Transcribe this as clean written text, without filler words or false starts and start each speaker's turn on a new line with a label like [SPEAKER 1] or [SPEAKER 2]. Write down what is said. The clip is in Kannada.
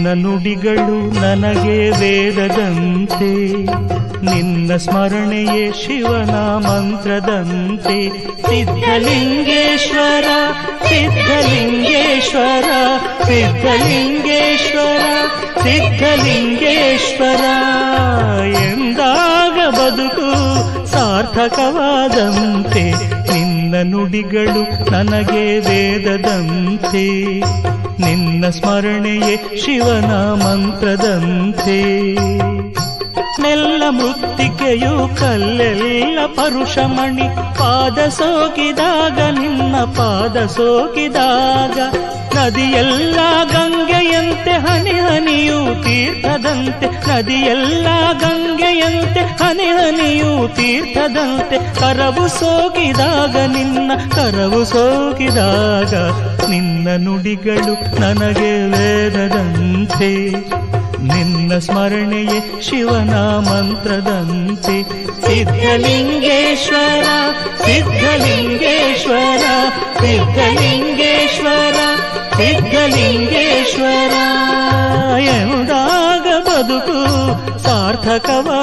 [SPEAKER 1] ನಿನ್ನ ನುಡಿಗಳು ನನಗೆ ವೇದದಂತೆ, ನಿನ್ನ ಸ್ಮರಣೆಯೇ ಶಿವನ ಮಂತ್ರದಂತೆ. ಸಿದ್ಧಲಿಂಗೇಶ್ವರ ಸಿದ್ಧಲಿಂಗೇಶ್ವರ ಸಿದ್ಧಲಿಂಗೇಶ್ವರ ಸಿದ್ಧಲಿಂಗೇಶ್ವರ ಎಂದಾಗ ಬದುಕು ಸಾರ್ಥಕವಾದಂತೆ. ನಿನ್ನ ನುಡಿಗಳು ನನಗೆ ವೇದದಂತೆ, ನಿನ್ನ ಸ್ಮರಣೆಯೇ ಶಿವನ ಮಂತ್ರದಂತೆ. ನೆಲ್ಲ ಮೃತ್ತಿಕೆಯು ಕಲ್ಲೆಲ್ಲ ಪರುಷಮಣಿ, ಪಾದ ಸೋಕಿದಾಗ ನಿನ್ನ ಪಾದ ಸೋಕಿದಾಗ ನದಿಯೆಲ್ಲ ಗಂಗೆಯಂತೆ ಹನಿ ಹನಿಯು ತೀರ್ಥದಂತೆ. ನದಿಯೆಲ್ಲ ಗಂಗೆಯಂತೆ ಹನಿ ಹನಿಯು ತೀರ್ಥದಂತೆ. ಕರವು ಸೋಕಿದಾಗ ನಿನ್ನ ಕರವು ಸೋಕಿದಾಗ ನಿನ್ನ ನುಡಿಗಳು ನನಗೆ ವೇದದಂತೆ, ನಿನ್ನ ಸ್ಮರಣೆಯೇ ಶಿವನ ಮಂತ್ರದಂತೆ. ಸಿದ್ಧಲಿಂಗೇಶ್ವರ ಸಿದ್ಧಲಿಂಗೇಶ್ವರ ಸಿದ್ಧಲಿಂಗೇಶ್ವರ ಸಿದ್ಧಲಿಂಗೇಶ್ವರ ಎಂದಾಗ ಬದುಕು ಸಾರ್ಥಕವ